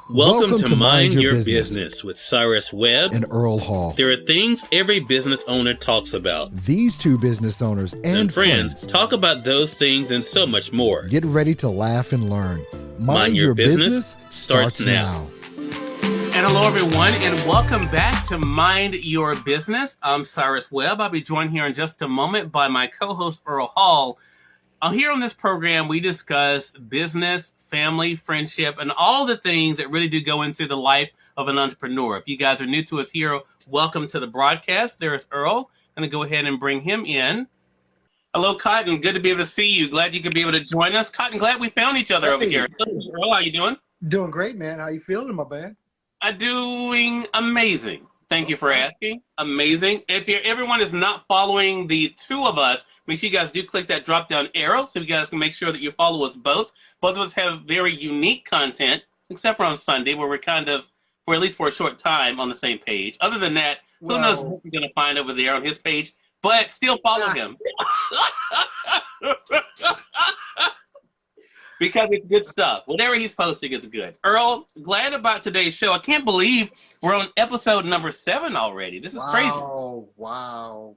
Welcome to Mind Your Business with Cyrus, Webb, and Earl Hall. There are things every business owner talks about. These two business owners and friends talk about those things and so much more. Get ready to laugh and learn. Mind Your Business starts now. And hello, everyone, and welcome back to Mind Your Business. I'm Cyrus Webb. I'll be joined here in just a moment by my co-host, Earl Hall. Here on this program, we discuss business, family, friendship, and all the things that really do go into the life of an entrepreneur. If you guys are new to us here, welcome to the broadcast. There's Earl. I'm going to go ahead and bring him in. Hello, Cotton. Good to be able to see you. Glad you could be able to join us. Cotton, glad we found each other over here. Earl, how you doing? Doing great, man. How you feeling, my man? I'm doing amazing. Thank you for asking. Amazing. If everyone is not following the two of us, make sure you guys do click that drop-down arrow so you guys can make sure that you follow us both. Both of us have very unique content, except for on Sunday, where we're kind of, for at least for a short time, on the same page. Other than that, who knows what we're going to find over there on his page, but still follow him. Because it's good stuff. Whatever he's posting is good. Earl, glad about today's show. I can't believe we're on episode number 7 already. This is crazy. Wow.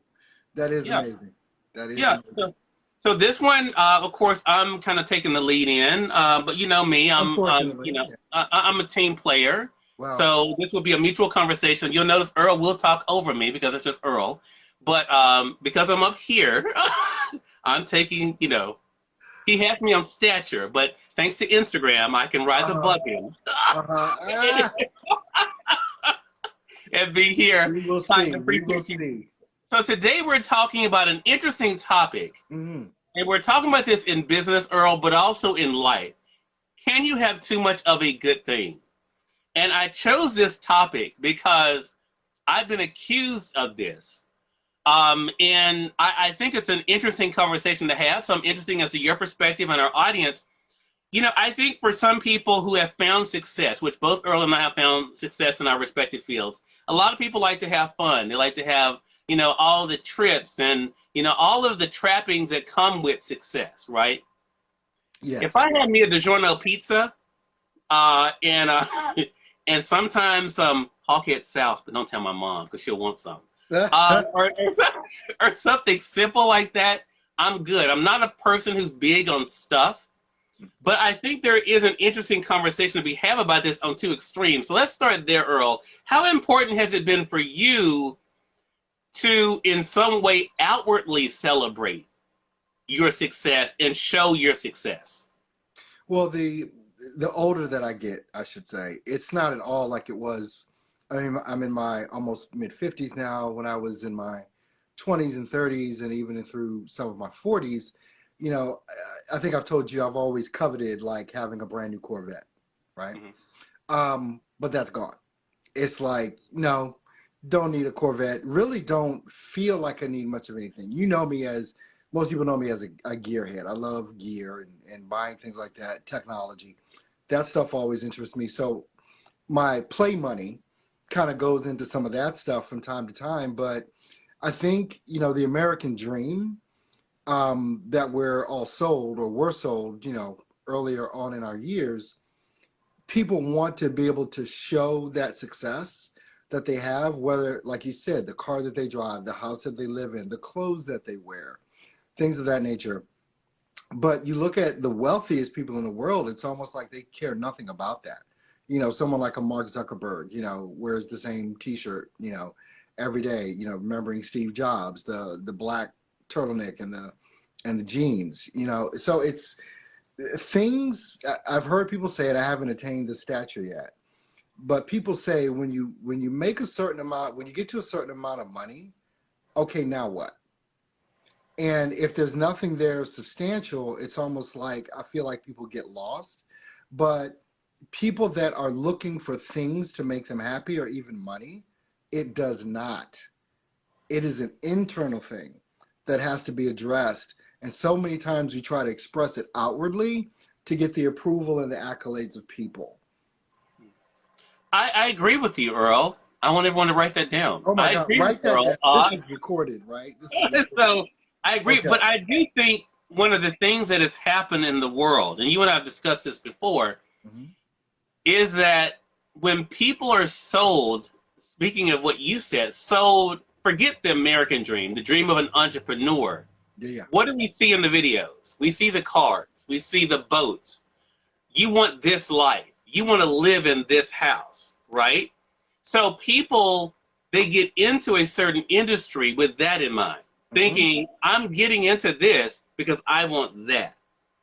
That is amazing. That is amazing. So this one, of course, I'm kind of taking the lead in. But you know me, I'm a team player. Wow. So this will be a mutual conversation. You'll notice Earl will talk over me because it's just Earl. But because I'm up here, I'm taking, he has me on stature, but thanks to Instagram, I can rise above him and be here. We will see. So today we're talking about an interesting topic, and we're talking about this in business, Earl, but also in life. Can you have too much of a good thing? And I chose this topic because I've been accused of this. And I think it's an interesting conversation to have. So I'm interested as to your perspective and our audience. I think for some people who have found success, which both Earl and I have found success in our respective fields, a lot of people like to have fun. They like to have, all the trips and, all of the trappings that come with success, right? Yes. If I had me a DiGiorno pizza and sometimes some hawkhead sauce, but don't tell my mom because she'll want some. Or something simple like that, I'm good. I'm not a person who's big on stuff, but I think there is an interesting conversation to be had about this on two extremes. So let's start there, Earl. How important has it been for you to, in some way, outwardly celebrate your success and show your success? Well, the older that I get, I should say, it's not at all like it was. I mean, I'm in my almost mid-50s now. When I was in my 20s and 30s and even through some of my 40s, I think I've told you I've always coveted like having a brand new Corvette, right? Mm-hmm. But that's gone. It's like, no, don't need a Corvette. Really don't feel like I need much of anything. Most people know me as a gearhead. I love gear and buying things like that, technology. That stuff always interests me. So my play money kind of goes into some of that stuff from time to time, but I think the American dream that we're all sold or were sold earlier on in our years, people want to be able to show that success that they have, whether, like you said, the car that they drive, the house that they live in, the clothes that they wear, things of that nature. But you look at the wealthiest people in the world, it's almost like they care nothing about that. Someone like a Mark Zuckerberg, wears the same T-shirt, every day, remembering Steve Jobs, the black turtleneck and the jeans, So it's things I've heard people say, and I haven't attained the stature yet. But people say when you make a certain amount, when you get to a certain amount of money, okay, now what? And if there's nothing there substantial, it's almost like I feel like people get lost. But people that are looking for things to make them happy or even money, it does not. It is an internal thing that has to be addressed. And so many times we try to express it outwardly to get the approval and the accolades of people. I agree with you, Earl. I want everyone to write that down. Oh my God, write that down. This is recorded, right? So I agree, Okay. But I do think one of the things that has happened in the world, and you and I have discussed this before, is that when people are sold, speaking of what you said, sold, forget the American dream, the dream of an entrepreneur. Yeah. What do we see in the videos? We see the cars. We see the boats. You want this life. You want to live in this house, right? So people, they get into a certain industry with that in mind, thinking, I'm getting into this because I want that.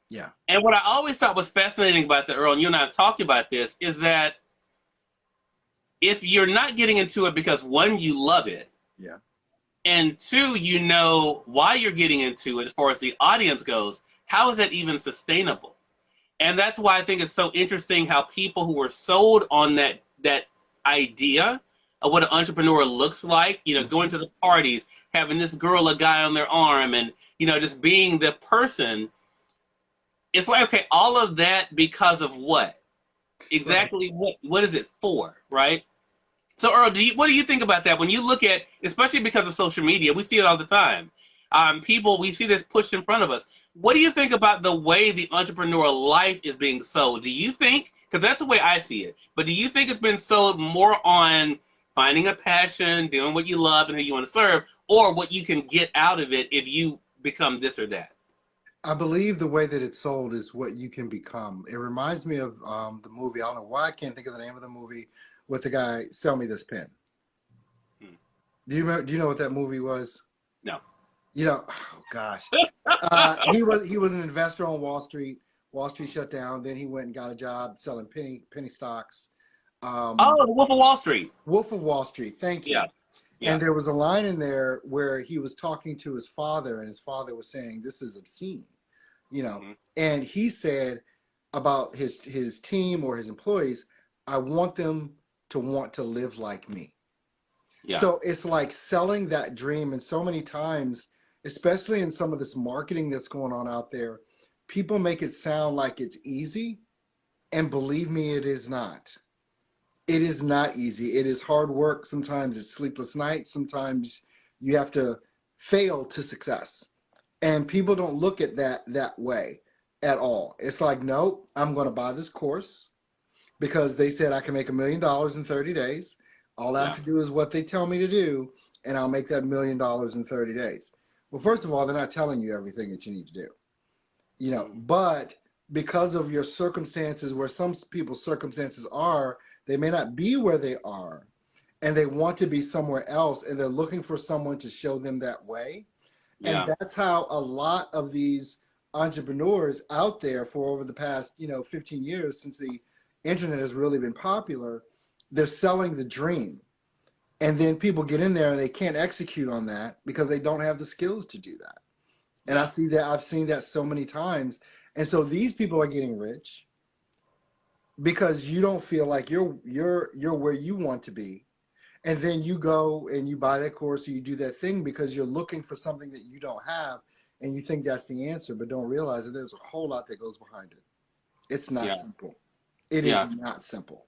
Yeah. And what I always thought was fascinating about the Earl, and you and I have talked about this, is that if you're not getting into it because, one, you love it, yeah, and two, you know why you're getting into it as far as the audience goes, how is that even sustainable? And that's why I think it's so interesting how people who were sold on that idea of what an entrepreneur looks like, you know, going to the parties, having this girl, a guy on their arm, and, you know, just being the person. It's like, okay, all of that because of what? Exactly what is it for, right? So, Earl, what do you think about that? When you look at, especially because of social media, we see it all the time. We see this pushed in front of us. What do you think about the way the entrepreneur life is being sold? Do you think, because that's the way I see it, but do you think it's been sold more on finding a passion, doing what you love and who you want to serve, or what you can get out of it if you become this or that? I believe the way that it's sold is what you can become. It reminds me of the movie. I don't know why I can't think of the name of the movie with the guy, Sell Me This Pen. Do you know what that movie was? No. You know, oh gosh. He was an investor on Wall Street. Wall Street shut down. Then he went and got a job selling penny stocks. The Wolf of Wall Street. Wolf of Wall Street. Thank you. Yeah. And there was a line in there where he was talking to his father, and his father was saying, "This is obscene," you know. And he said about his team or his employees, "I want them to want to live like me." Yeah. So it's like selling that dream, and so many times, especially in some of this marketing that's going on out there, people make it sound like it's easy, and believe me, it is not. It is not easy. It is hard work. Sometimes it's sleepless nights. Sometimes you have to fail to success. And people don't look at that way at all. It's like, nope, I'm going to buy this course because they said I can make $1 million in 30 days. All I have to do is what they tell me to do, and I'll make that $1 million in 30 days. Well, first of all, they're not telling you everything that you need to do, you know, but because of your circumstances, where some people's circumstances are, they may not be where they are, and they want to be somewhere else, and they're looking for someone to show them that way. Yeah. And that's how a lot of these entrepreneurs out there for over the past, 15 years since the internet has really been popular, they're selling the dream. And then people get in there and they can't execute on that because they don't have the skills to do that. And I've seen that so many times. And so these people are getting rich because you don't feel like you're where you want to be. And then you go and you buy that course or you do that thing because you're looking for something that you don't have, and you think that's the answer, but don't realize that there's a whole lot that goes behind it. It's not simple. It is not simple.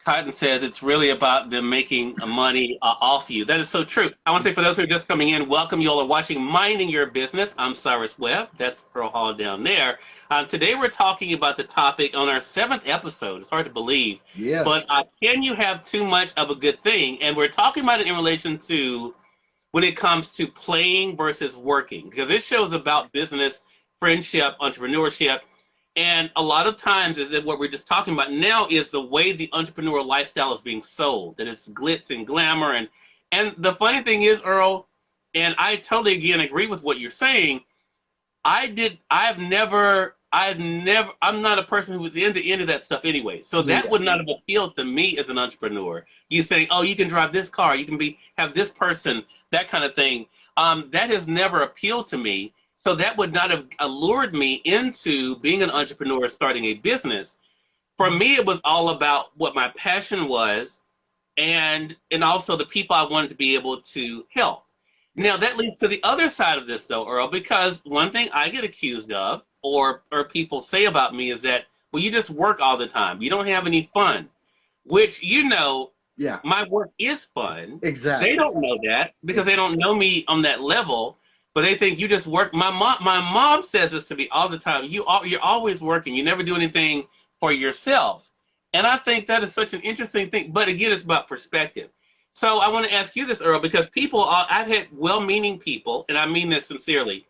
Cotton says it's really about them making money off you. That is so true. I want to say, for those who are just coming in, welcome. You all are watching Minding Your Business. I'm Cyrus Webb. That's Earl Hall down there. Today we're talking about the topic on our 7th episode. It's hard to believe. Yes. But can you have too much of a good thing? And we're talking about it in relation to when it comes to playing versus working. Because this show is about business, friendship, entrepreneurship. And a lot of times is that what we're just talking about now is the way the entrepreneur lifestyle is being sold, that it's glitz and glamour. And the funny thing is, Earl, and I totally, again, agree with what you're saying. I'm not a person who was into that stuff anyway. So that would not have appealed to me as an entrepreneur. You saying, oh, you can drive this car, you can have this person, that kind of thing. That has never appealed to me. So that would not have allured me into being an entrepreneur, starting a business. For me, it was all about what my passion was and also the people I wanted to be able to help. Now, that leads to the other side of this, though, Earl, because one thing I get accused of or people say about me is that, well, you just work all the time. You don't have any fun, which, my work is fun. Exactly. They don't know that because they don't know me on that level. But they think you just work. My mom says this to me all the time. You're always working. You never do anything for yourself. And I think that is such an interesting thing. But again, it's about perspective. So I want to ask you this, Earl, because I've had well-meaning people, and I mean this sincerely,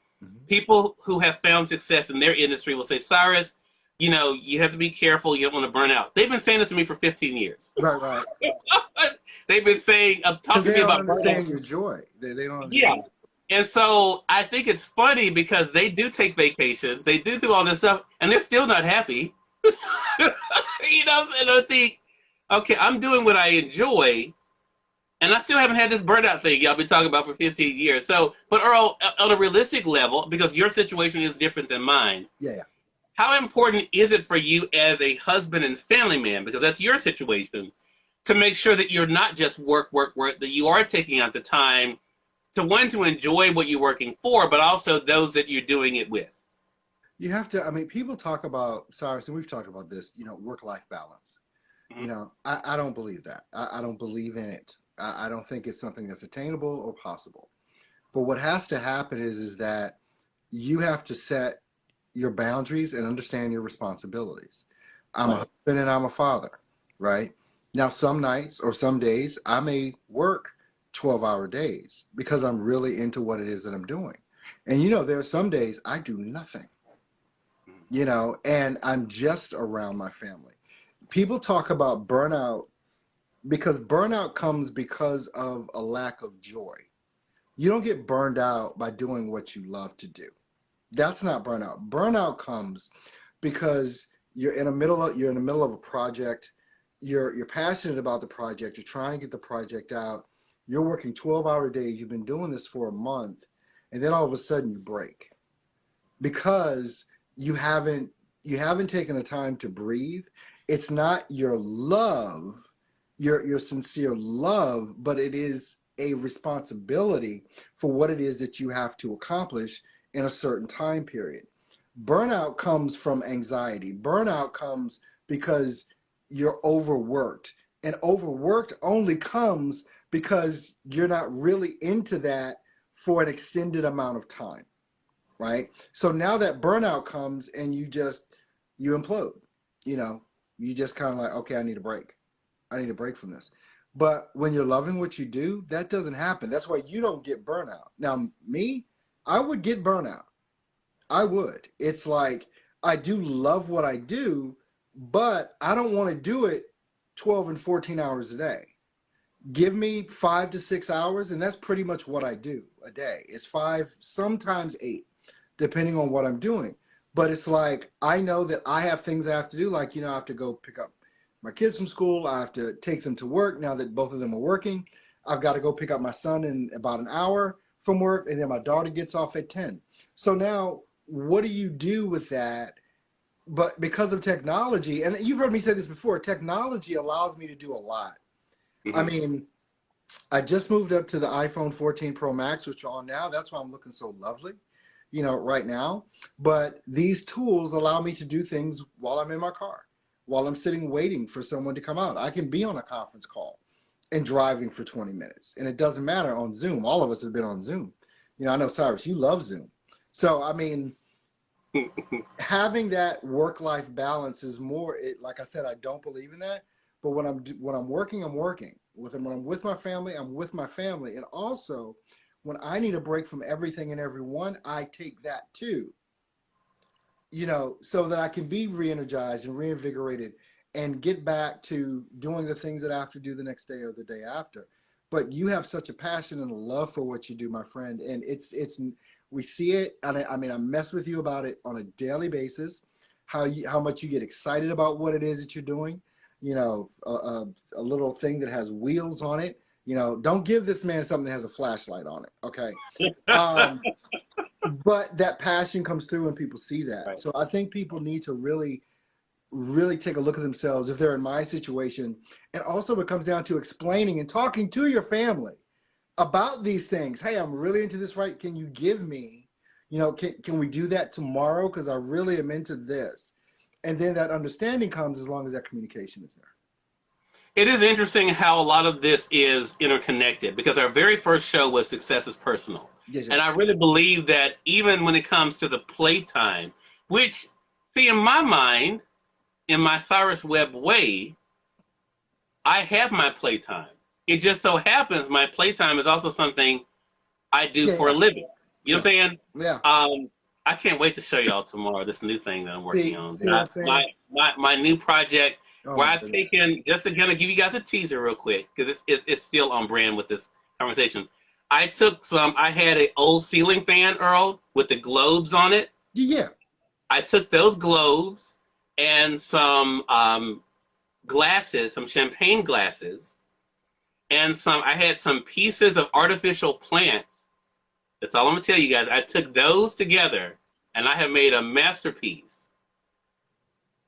people who have found success in their industry will say, Cyrus, you have to be careful. You don't want to burn out. They've been saying this to me for 15 years. Right. They've been saying, talking to me about understand your joy. They don't understand. Yeah. And so I think it's funny because they do take vacations. They do all this stuff, and they're still not happy. And I think, okay, I'm doing what I enjoy, and I still haven't had this burnout thing y'all been talking about for 15 years. So, but Earl, on a realistic level, because your situation is different than mine. Yeah. How important is it for you as a husband and family man, because that's your situation, to make sure that you're not just work, that you are taking out the time to enjoy what you're working for, but also those that you're doing it with? You have to, people talk about, Cyrus, and we've talked about this, work-life balance. Mm-hmm. I don't believe that. I don't believe in it. I don't think it's something that's attainable or possible. But what has to happen is that you have to set your boundaries and understand your responsibilities. I'm a husband and I'm a father, right? Now, some nights or some days I may work 12-hour days because I'm really into what it is that I'm doing. And there are some days I do nothing, and I'm just around my family. People talk about burnout because burnout comes because of a lack of joy. You don't get burned out by doing what you love to do. That's not burnout. Burnout comes because you're in the middle of a project. You're passionate about the project. You're trying to get the project out. You're working 12-hour days. You've been doing this for a month, and then all of a sudden you break because you haven't taken the time to breathe. It's not your love, your sincere love, but it is a responsibility for what it is that you have to accomplish in a certain time period. Burnout comes from anxiety. Burnout comes because you're overworked. And overworked only comes because you're not really into that for an extended amount of time, right? So now that burnout comes and you implode, you just kind of like, okay, I need a break. I need a break from this. But when you're loving what you do, that doesn't happen. That's why you don't get burnout. Now, me, I would get burnout. I would. It's like, I do love what I do, but I don't want to do it 12 and 14 hours a day. Give me 5 to 6 hours, and that's pretty much what I do a day. It's 5, sometimes 8, depending on what I'm doing. But it's like, I know that I have things I have to do. Like, I have to go pick up my kids from school. I have to take them to work. Now that both of them are working, I've got to go pick up my son in about an hour from work, and then my daughter gets off at 10. So now, what do you do with that? But because of technology, and you've heard me say this before, technology allows me to do a lot. Mm-hmm. I just moved up to the iPhone 14 Pro Max, which are on now. That's why I'm looking so lovely, right now. But these tools allow me to do things while I'm in my car, while I'm sitting waiting for someone to come out. I can be on a conference call and driving for 20 minutes. And it doesn't matter on Zoom. All of us have been on Zoom. I know, Cyrus, you love Zoom. So, having that work-life balance is more, like I said, I don't believe in that. But when I'm working, I'm working. When I'm with my family, I'm with my family. And also, when I need a break from everything and everyone, I take that too. So that I can be re-energized and reinvigorated and get back to doing the things that I have to do the next day or the day after. But you have such a passion and a love for what you do, my friend. And we see it. And I mess with you about it on a daily basis, how much you get excited about what it is that you're doing. A little thing that has wheels on it. Don't give this man something that has a flashlight on it. Okay. But that passion comes through when people see that. Right. So I think people need to really, really take a look at themselves if they're in my situation. And also it comes down to explaining and talking to your family about these things. Hey, I'm really into this, right? Can you give me, can we do that tomorrow? Because I really am into this. And then that understanding comes as long as that communication is there. It is interesting how a lot of this is interconnected, because our very first show was Success is Personal. Yes. And I really believe that even when it comes to the playtime, which, see, in my mind, in my Cyrus Webb way, I have my playtime. It just so happens my playtime is also something I do for a living. You know what I'm saying? Yeah. I can't wait to show y'all tomorrow this new thing that I'm working on. See what I'm saying? My new project where I've goodness. taken, just to kind of give you guys a teaser real quick, because it's still on brand with this conversation. I had an old ceiling fan, Earl, with the globes on it. Yeah. I took those globes and some glasses, some champagne glasses, and I had some pieces of artificial plants. That's all I'm gonna tell you guys. I took those together and I have made a masterpiece.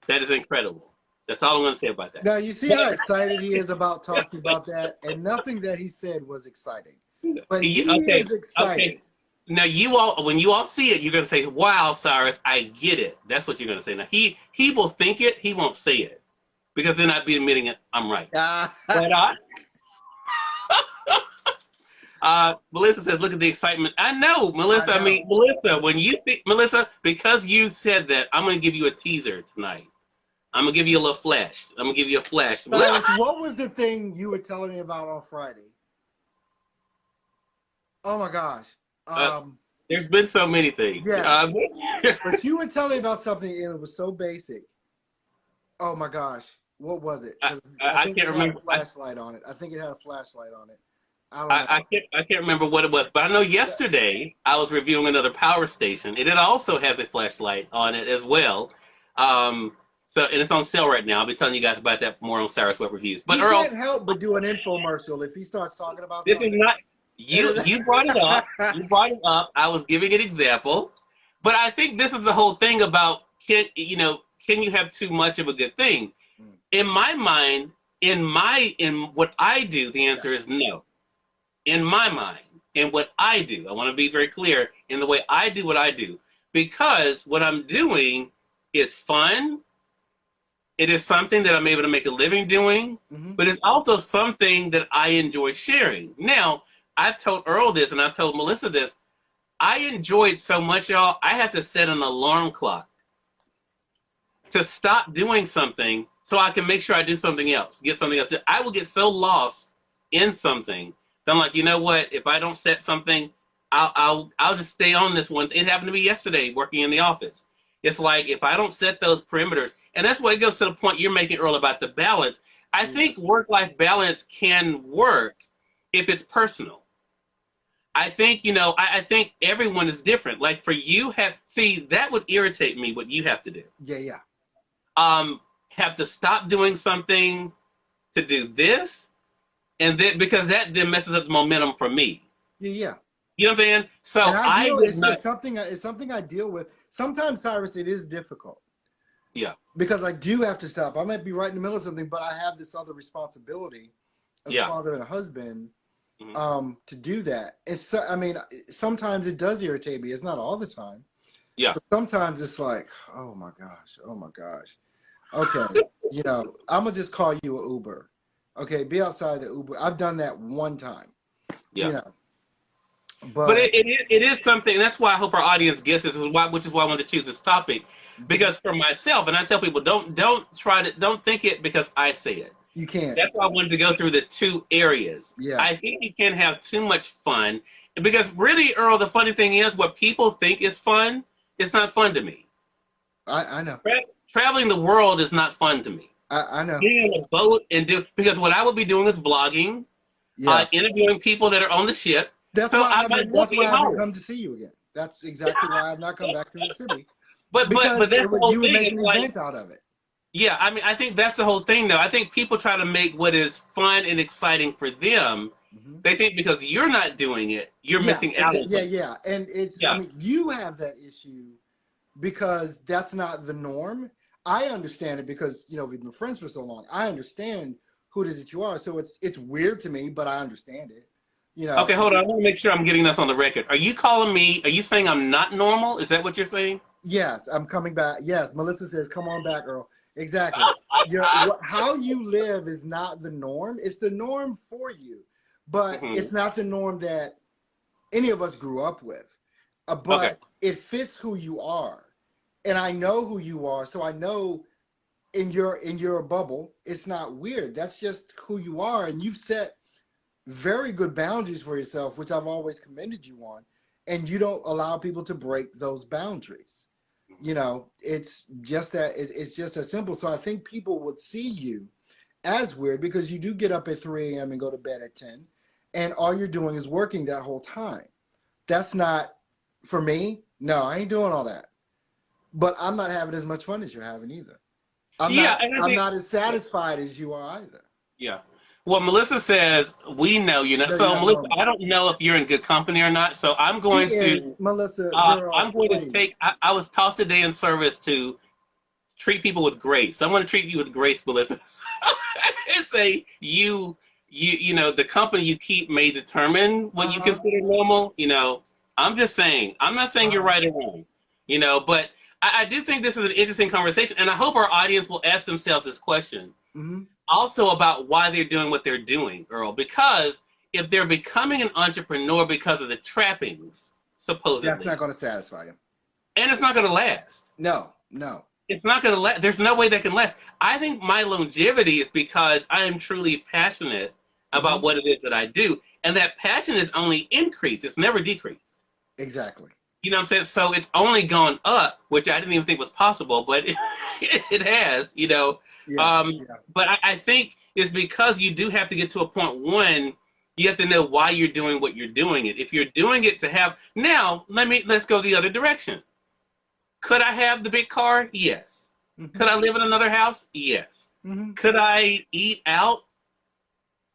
That is incredible. That's all I'm gonna say about that. Now you see how excited he is about talking about that, and nothing that he said was exciting. But he is excited. Okay. Now when you all see it, you're gonna say, "Wow, Cyrus, I get it." That's what you're gonna say. Now he will think it, he won't say it, because then I'd be admitting it. I'm right. But Melissa says, "Look at the excitement." I know, Melissa. I mean, Melissa, Melissa, because you said that, I'm gonna give you a teaser tonight. I'm gonna give you a little flash. I'm gonna give you a flash. Cyrus, what was the thing you were telling me about on Friday? Oh my gosh. There's been so many things. Yeah. But you were telling me about something and it was so basic. Oh my gosh. What was it? I think can't remember. Had a flashlight on it. I think it had a flashlight on it. I can't remember what it was, but I know yesterday I was reviewing another power station, and it also has a flashlight on it as well. And it's on sale right now. I'll be telling you guys about that more on Cyrus Webb Reviews. But Earl can't help but do an infomercial if he starts talking about this something. is not you brought it up. You brought it up. I was giving an example, but I think this is the whole thing about can you have too much of a good thing? In my mind, in what I do, the answer is no. In my mind, in what I do, I want to be very clear in the way I do what I do, because what I'm doing is fun. It is something that I'm able to make a living doing, but it's also something that I enjoy sharing. Now, I've told Earl this and I've told Melissa this. I enjoy it so much, y'all, I have to set an alarm clock to stop doing something so I can make sure I do something else, get something else. I will get so lost in something that I'm like, you know what? If I don't set something, I'll just stay on this one. It happened to me yesterday working in the office. It's like if I don't set those perimeters, and that's why it goes to the point you're making, Earl, about the balance. I think work-life balance can work if it's personal. I think, I think everyone is different. Like for you, that would irritate me, what you have to do. Yeah. Have to stop doing something to do this, and then because that then messes up the momentum for me. Yeah. You know what I'm saying? So it's something I deal with. Sometimes, Cyrus, it is difficult. Yeah. Because I do have to stop. I might be right in the middle of something, but I have this other responsibility as a father and a husband to do that. Sometimes it does irritate me. It's not all the time. Yeah. But sometimes it's like, oh my gosh. Okay. I'm going to just call you an Uber. Okay, be outside the Uber. I've done that one time. Yeah. But it is something. That's why I hope our audience gets this. Which is why I wanted to choose this topic, because for myself, and I tell people, don't think it because I say it. You can't. That's why I wanted to go through the two areas. Yeah. I think you can have too much fun, because really, Earl, the funny thing is, what people think is fun, it's not fun to me. I know. Traveling the world is not fun to me. I know. Being on a boat because what I would be doing is vlogging, interviewing people that are on the ship. That's why I haven't come to see you again. That's exactly why I've not come back to the city. But that's the whole you would make an event out of it. Yeah, I mean, I think that's the whole thing, though. I think people try to make what is fun and exciting for them. They think because you're not doing it, you're missing out. Yeah. And I mean, you have that issue because that's not the norm. I understand it because, we've been friends for so long. I understand who it is that you are. So it's weird to me, but I understand it. Okay, hold on. I want to make sure I'm getting this on the record. Are you saying I'm not normal? Is that what you're saying? Yes, I'm coming back. Yes, Melissa says, come on back, Earl. Exactly. How you live is not the norm. It's the norm for you, but it's not the norm that any of us grew up with. But it fits who you are. And I know who you are, so I know in your bubble. It's not weird. That's just who you are, and you've set very good boundaries for yourself, which I've always commended you on. And you don't allow people to break those boundaries. You know, it's just that it's just as simple. So I think people would see you as weird because you do get up at 3 a.m. and go to bed at 10, and all you're doing is working that whole time. That's not for me. No, I ain't doing all that. But I'm not having as much fun as you're having either. I'm not as satisfied as you are either. Yeah. Well, Melissa says, we know you're not. So, Melissa, I don't know if you're in good company or not. So I'm going to, Melissa, girl, I'm going to take, I was taught today in service to treat people with grace. I'm going to treat you with grace, Melissa. It's you know, the company you keep may determine what you consider normal. You know, I'm just saying, I'm not saying you're right or wrong, you know, but I do think this is an interesting conversation. And I hope our audience will ask themselves this question. Also about why they're doing what they're doing, Earl. Because if they're becoming an entrepreneur because of the trappings, supposedly. That's not going to satisfy you. And it's not going to last. No. It's not going to last. There's no way that can last. I think my longevity is because I am truly passionate about what it is that I do. And that passion is only increased. It's never decreased. Exactly. You know what I'm saying? So it's only gone up, which I didn't even think was possible, but it has, you know. But I think it's because you do have to get to a point, one, you have to know why you're doing what you're doing it. If you're doing it to have, now, let's go the other direction. Could I have the big car? Yes. Could I live in another house? Yes. Could I eat out?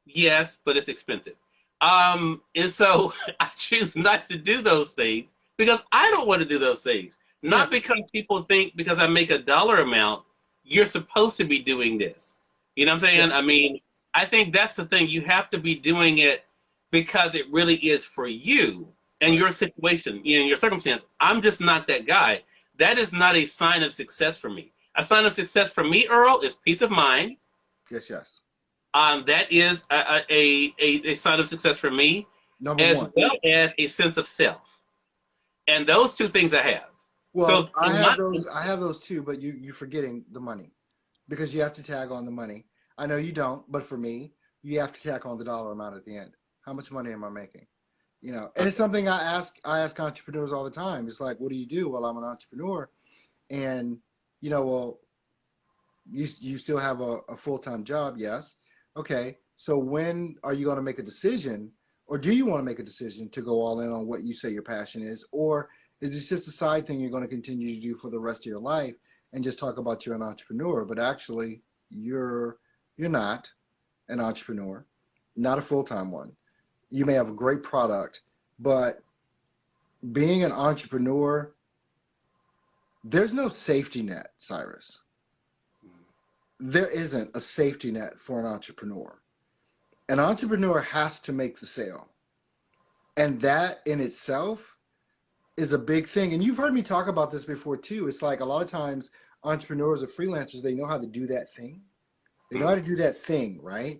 Yes, but it's expensive. And so I choose not to do those things because I don't want to do those things. Not because people think because I make a dollar amount, you're supposed to be doing this. You know what I'm saying? I mean, I think that's the thing. You have to be doing it because it really is for you and your situation, you know, your circumstance. I'm just not that guy. That is not a sign of success for me. A sign of success for me, Earl, is peace of mind. Yes. That is a sign of success for me, as well as a sense of self. And those two things I have. Well, so I have those too, but you're forgetting the money because you have to tag on the money. I know you don't, but for me, you have to tag on the dollar amount at the end. How much money am I making? You know, and it's something I ask entrepreneurs all the time. It's like, what do you do? Well, I'm an entrepreneur, and you know, well, you still have a full-time job, yes. Okay, so when are you going to make a decision, or do you want to make a decision to go all in on what you say your passion is, or is this just a side thing you're going to continue to do for the rest of your life and just talk about you're an entrepreneur, but actually you're not an entrepreneur, not a full-time one. You may have a great product, but being an entrepreneur, there's no safety net, Cyrus. There isn't a safety net for an entrepreneur. An entrepreneur has to make the sale. And that in itself is a big thing. And you've heard me talk about this before too. It's like a lot of times entrepreneurs or freelancers, they know how to do that thing. They know how to do that thing, right?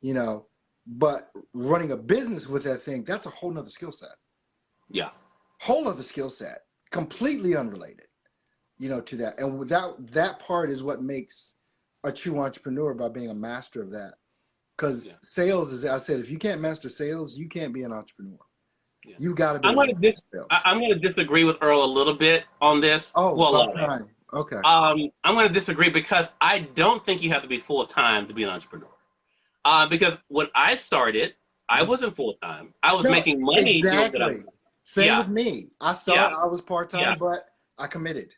You know, but running a business with that thing, that's a whole nother skill set. Yeah. Whole other skill set, completely unrelated, you know, to that. And without that part is what makes a true entrepreneur, by being a master of that. Because sales, as I said, if you can't master sales, you can't be an entrepreneur. Yeah. You got to be. I'm going to disagree with Earl a little bit on this. Oh, well, time. Okay. I'm going to disagree because I don't think you have to be full time to be an entrepreneur. Because when I started, I wasn't full time. I was making money. Exactly. Same with me. I started. I was part time, but I committed.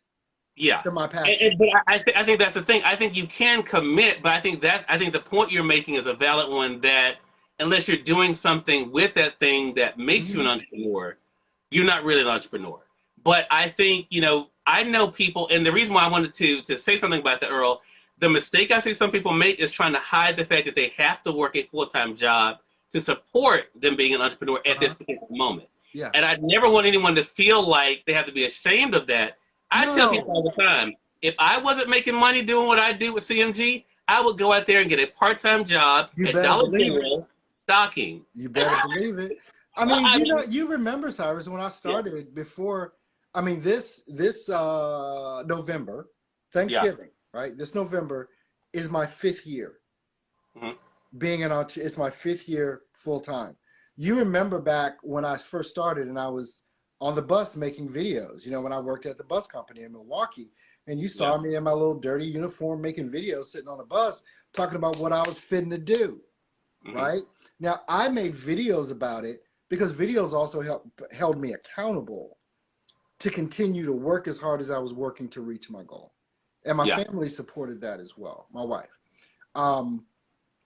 Yeah. To my passion. But I think that's the thing. I think you can commit, but I think the point you're making is a valid one, that unless you're doing something with that thing that makes you an entrepreneur, you're not really an entrepreneur. But I think, you know, I know people, and the reason why I wanted to say something about that, Earl, the mistake I see some people make is trying to hide the fact that they have to work a full-time job to support them being an entrepreneur at this particular moment. Yeah. And I never want anyone to feel like they have to be ashamed of that. I tell people all the time, if I wasn't making money doing what I do with CMG, I would go out there and get a part-time job at Dollar General stocking. You better believe it. I mean, you remember, Cyrus, when I started before, I mean, this November, Thanksgiving, right? This November is my 5th year. Mm-hmm. Being an entrepreneur, it's my 5th year full time. You remember back when I first started and I was on the bus making videos, when I worked at the bus company in Milwaukee, and you saw me in my little dirty uniform making videos sitting on a bus talking about what I was fitting to do, right? Now, I made videos about it because videos also held me accountable to continue to work as hard as I was working to reach my goal. And my family supported that as well, my wife.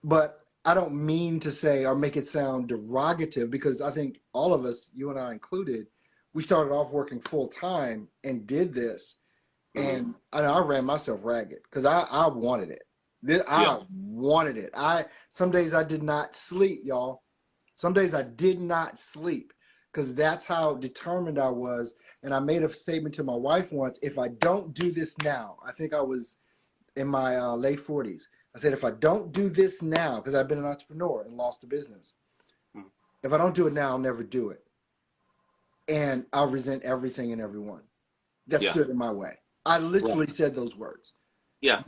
But I don't mean to say or make it sound derogative, because I think all of us, you and I included, we started off working full time and did this. And I ran myself ragged because I wanted it. I wanted it. Some days I did not sleep, y'all. Some days I did not sleep because that's how determined I was. And I made a statement to my wife once: if I don't do this now, I think I was in my late 40s. I said, if I don't do this now, because I've been an entrepreneur and lost a business, if I don't do it now, I'll never do it. And I'll resent everything and everyone that stood in my way. I literally said those words. Yeah.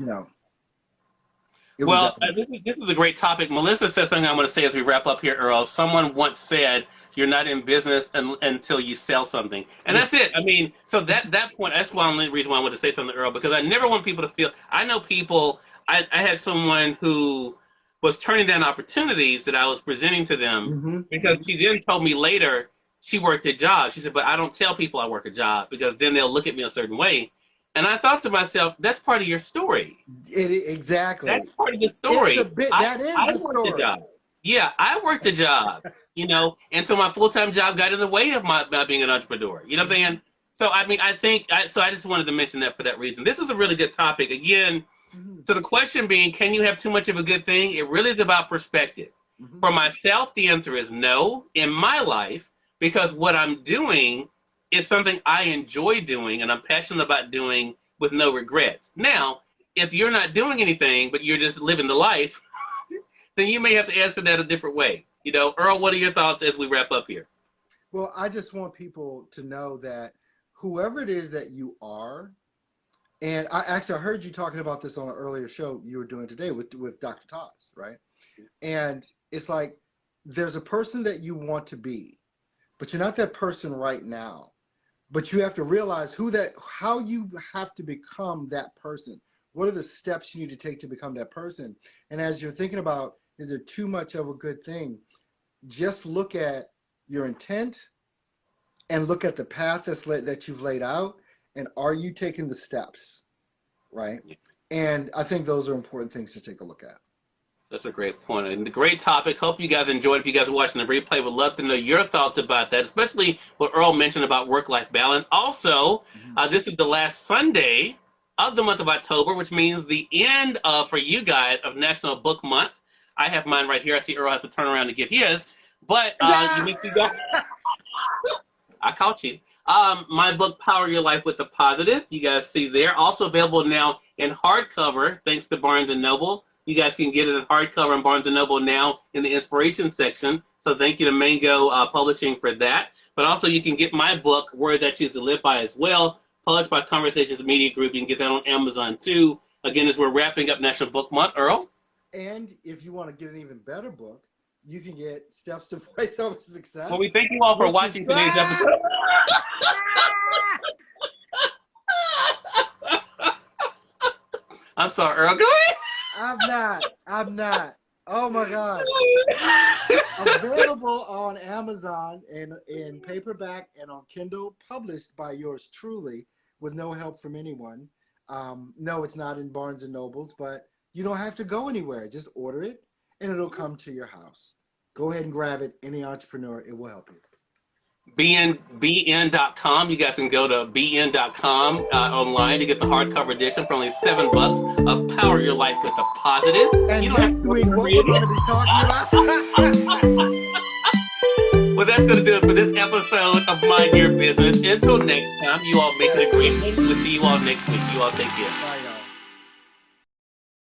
Well, this is a great topic. Melissa said something I'm going to say as we wrap up here, Earl. Someone once said, you're not in business until you sell something. And that's it. I mean, so that point, that's one reason why I wanted to say something to Earl, because I never want people to feel, I know people, I had someone who was turning down opportunities that I was presenting to them because she then told me later she worked a job. She said, but I don't tell people I work a job because then they'll look at me a certain way. And I thought to myself, that's part of your story. Exactly. That's part of the story. I worked a job. Yeah, I worked a job, until my full-time job got in the way of my being an entrepreneur. You know what I'm saying? So, I mean, I just wanted to mention that for that reason. This is a really good topic. Again, so the question being, can you have too much of a good thing? It really is about perspective. For myself, the answer is no in my life, because what I'm doing is something I enjoy doing and I'm passionate about doing with no regrets. Now, if you're not doing anything, but you're just living the life, then you may have to answer that a different way. Earl, what are your thoughts as we wrap up here? Well, I just want people to know that whoever it is that you are, and I heard you talking about this on an earlier show you were doing today with Dr. Taz, right? And it's like, there's a person that you want to be, but you're not that person right now. But you have to realize how you have to become that person. What are the steps you need to take to become that person? And as you're thinking about, is there too much of a good thing? Just look at your intent and look at the path that you've laid out. And are you taking the steps, right? And I think those are important things to take a look at. That's a great point. And the great topic. Hope you guys enjoyed. If you guys are watching the replay, would love to know your thoughts about that, especially what Earl mentioned about work-life balance. Also, this is the last Sunday of the month of October, which means the end for you guys of National Book Month. I have mine right here. I see Earl has to turn around to get his. But you need to go. I caught you. My book, Power Your Life with the Positive, you guys see there. Also available now in hardcover, thanks to Barnes & Noble. You guys can get it in hardcover on Barnes & Noble now in the inspiration section. So thank you to Mango Publishing for that. But also you can get my book, Words I Choose to Live By, as well, published by Conversations Media Group. You can get that on Amazon too. Again, as we're wrapping up National Book Month, Earl. And if you want to get an even better book, you can get Steps to Voiceover Success. Well, we thank you all for watching today's episode. I'm sorry, Earl. Go ahead. I'm not. Oh my God. Available on Amazon in paperback and on Kindle, published by yours truly with no help from anyone. No, it's not in Barnes & Nobles, but you don't have to go anywhere. Just order it and it'll come to your house. Go ahead and grab it. Any entrepreneur, it will help you. BN.com. You guys can go to BN.com online to get the hardcover edition for only $7 of Power Your Life with the Positive. And next week, what we're going to be talking about. Well, that's going to do it for this episode of Mind Your Business. Until next time, you all make it a great one. We'll see you all next week. You all take care. Bye, y'all.